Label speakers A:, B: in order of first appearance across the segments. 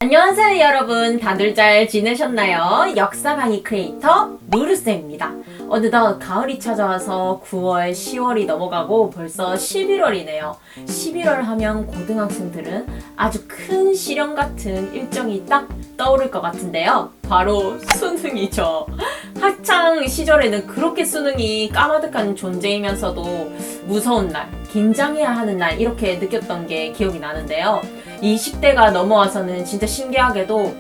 A: 안녕하세요 여러분, 다들 잘 지내셨나요? 역사 강의 크리에이터 누르쌤입니다. 어느덧 가을이 찾아와서 9월, 10월이 넘어가고 벌써 11월이네요. 11월 하면 고등학생들은 아주 큰 시련 같은 일정이 딱 떠오를 것 같은데요. 바로 수능이죠. 학창 시절에는 그렇게 수능이 까마득한 존재이면서도 무서운 날, 긴장해야 하는 날 이렇게 느꼈던 게 기억이 나는데요. 20대가 넘어와서는 진짜 신기하게도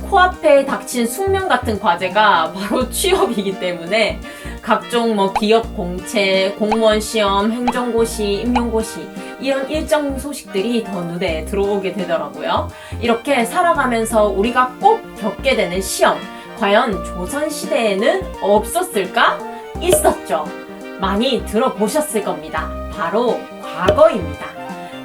A: 코앞에 닥친 숙명 같은 과제가 바로 취업이기 때문에 각종 기업 공채, 공무원 시험, 행정고시, 임용고시 이런 일정 소식들이 더 눈에 들어오게 되더라고요. 이렇게 살아가면서 우리가 꼭 겪게 되는 시험, 과연 조선시대에는 없었을까? 있었죠. 많이 들어보셨을 겁니다. 바로 과거입니다.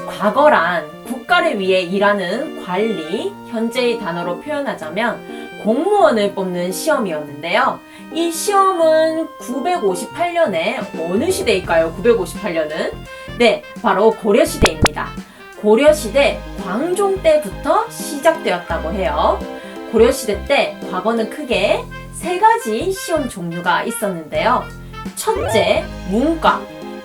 A: 과거란 국가를 위해 일하는 관리, 현재의 단어로 표현하자면 공무원을 뽑는 시험이었는데요. 이 시험은 958년에 어느 시대일까요? 958년은? 네, 바로 고려시대입니다. 고려시대 광종 때부터 시작되었다고 해요. 고려시대 때 과거는 크게 세 가지 시험 종류가 있었는데요. 첫째, 문과.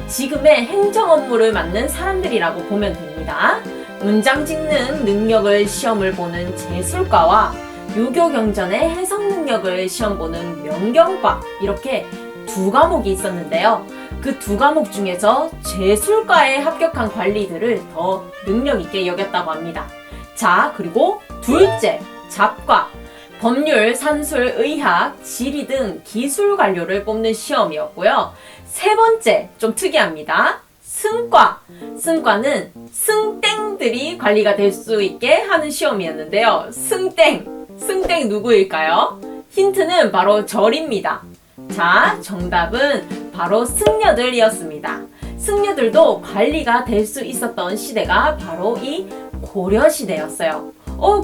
A: 지금의 행정 업무를 맡는 사람들이라고 보면 됩니다. 문장 짓는 능력을 시험을 보는 제술과와 유교 경전의 해석 능력을 시험 보는 명경과, 이렇게 두 과목이 있었는데요. 그 두 과목 중에서 제술과에 합격한 관리들을 더 능력 있게 여겼다고 합니다. 자, 그리고 둘째, 잡과. 법률, 산술, 의학, 지리 등 기술 관료를 뽑는 시험이었고요. 세 번째, 좀 특이합니다. 승과. 승과는 승땡들이 관리가 될 수 있게 하는 시험이었는데요. 승땡 누구일까요? 힌트는 바로 절입니다. 자, 정답은 바로 승려들이었습니다. 승려들도 관리가 될 수 있었던 시대가 바로 이 고려시대였어요.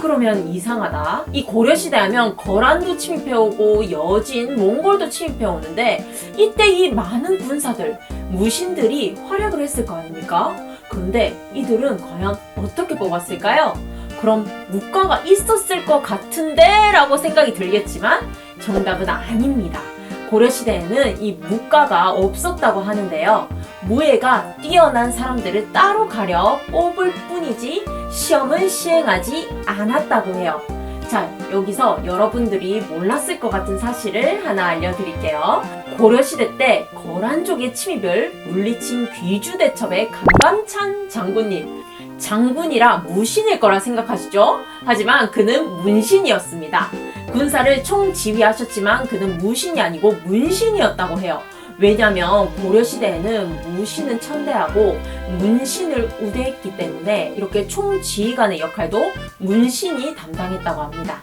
A: 그러면 이상하다. 이 고려시대 하면 거란도 침입해오고 여진, 몽골도 침입해오는데 이때 이 많은 군사들, 무신들이 활약을 했을 거 아닙니까? 그런데 이들은 과연 어떻게 뽑았을까요? 그럼 무과가 있었을 것 같은데 라고 생각이 들겠지만 정답은 아닙니다. 고려시대에는 이 무과가 없었다고 하는데요. 무예가 뛰어난 사람들을 따로 가려 뽑을 뿐이지 시험을 시행하지 않았다고 해요. 자, 여기서 여러분들이 몰랐을 것 같은 사실을 하나 알려드릴게요. 고려시대 때 거란족의 침입을 물리친 귀주대첩의 강감찬 장군님. 장군이라 무신일 거라 생각하시죠? 하지만 그는 문신이었습니다. 군사를 총지휘하셨지만 그는 무신이 아니고 문신이었다고 해요. 왜냐면 고려시대에는 무신은 천대하고 문신을 우대했기 때문에 이렇게 총지휘관의 역할도 문신이 담당했다고 합니다.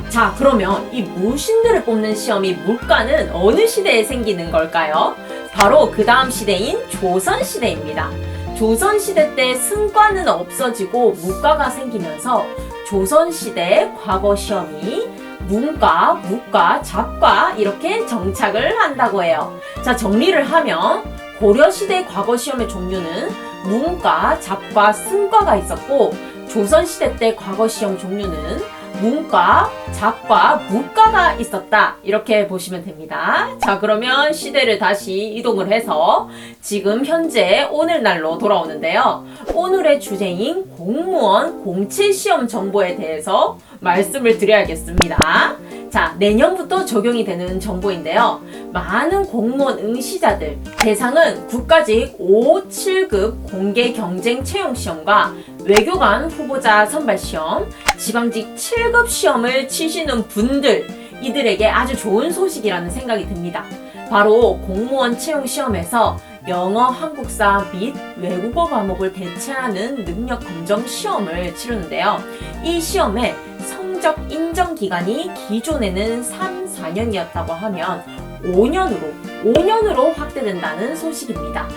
A: 자, 그러면 이 무신들을 뽑는 시험이 무과는 어느 시대에 생기는 걸까요? 바로 그 다음 시대인 조선시대입니다. 조선시대 때 승과는 없어지고 무과가 생기면서 조선시대 과거 시험이 문과, 무과, 잡과 이렇게 정착을 한다고 해요. 자, 정리를 하면 고려시대 과거 시험의 종류는 문과, 잡과, 승과가 있었고 조선시대 때 과거 시험 종류는 문과, 잡과, 무과가 있었다. 이렇게 보시면 됩니다. 자, 그러면 시대를 다시 이동을 해서 지금 현재 오늘날로 돌아오는데요. 오늘의 주제인 공무원 공채시험 정보에 대해서 말씀을 드려야겠습니다. 자, 내년부터 적용이 되는 정보인데요. 많은 공무원 응시자들, 대상은 국가직 5, 7급 공개 경쟁 채용 시험과 외교관 후보자 선발 시험, 지방직 7급 시험을 치시는 분들, 이들에게 아주 좋은 소식이라는 생각이 듭니다. 바로 공무원 채용 시험에서 영어, 한국사 및 외국어 과목을 대체하는 능력 검정 시험을 치르는데요. 이 시험의 성적 인정 기간이 기존에는 3, 4년이었다고 하면 5년으로 확대된다는 소식입니다.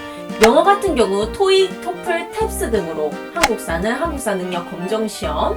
A: 영어 같은 경우 토익, 토플, 탭스 등으로, 한국사는 한국사 능력 검정 시험,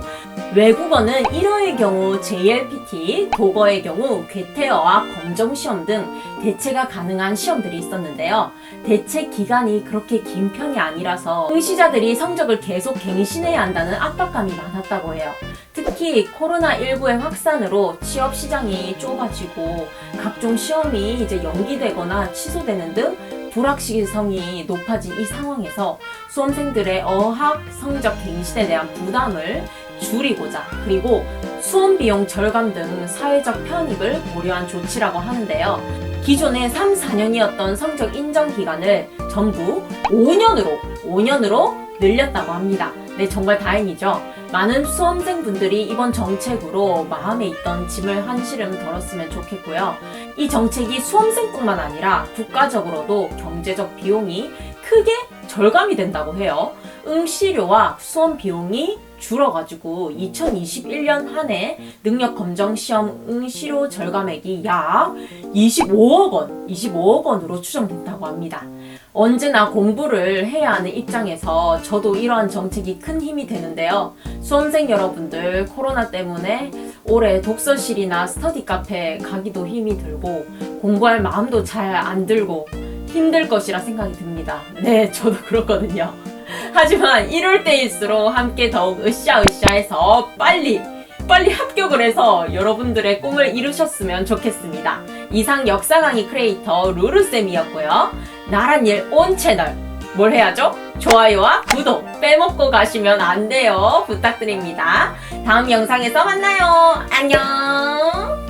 A: 외국어는 1어의 경우 JLPT, 독어의 경우 괴테어학 검정 시험 등 대체가 가능한 시험들이 있었는데요. 대체 기간이 그렇게 긴 편이 아니라서 응시자들이 성적을 계속 갱신해야 한다는 압박감이 많았다고 해요. 특히 특히 코로나19의 확산으로 취업 시장이 좁아지고 각종 시험이 이제 연기되거나 취소되는 등 불확실성이 높아진 이 상황에서 수험생들의 어학 성적 갱신에 대한 부담을 줄이고자, 그리고 수험 비용 절감 등 사회적 편익을 고려한 조치라고 하는데요. 기존의 3, 4년이었던 성적 인정 기간을 전부 5년으로 늘렸다고 합니다. 네, 정말 다행이죠. 많은 수험생분들이 이번 정책으로 마음에 있던 짐을 한시름 덜었으면 좋겠고요. 이 정책이 수험생뿐만 아니라 국가적으로도 경제적 비용이 크게 절감이 된다고 해요. 응시료와 수험 비용이 줄어가지고 2021년 한 해 능력검정시험 응시료 절감액이 약 25억 원으로 추정된다고 합니다. 언제나 공부를 해야 하는 입장에서 저도 이러한 정책이 큰 힘이 되는데요. 수험생 여러분들 코로나 때문에 올해 독서실이나 스터디 카페 가기도 힘이 들고 공부할 마음도 잘 안 들고 힘들 것이라 생각이 듭니다. 네, 저도 그렇거든요. 하지만 이럴 때일수록 함께 더욱 으쌰으쌰해서 빨리 합격을 해서 여러분들의 꿈을 이루셨으면 좋겠습니다. 이상 역사 강의 크리에이터 루루쌤이었고요. 나란일 온 채널 뭘 해야죠? 좋아요와 구독 빼먹고 가시면 안 돼요. 부탁드립니다. 다음 영상에서 만나요. 안녕.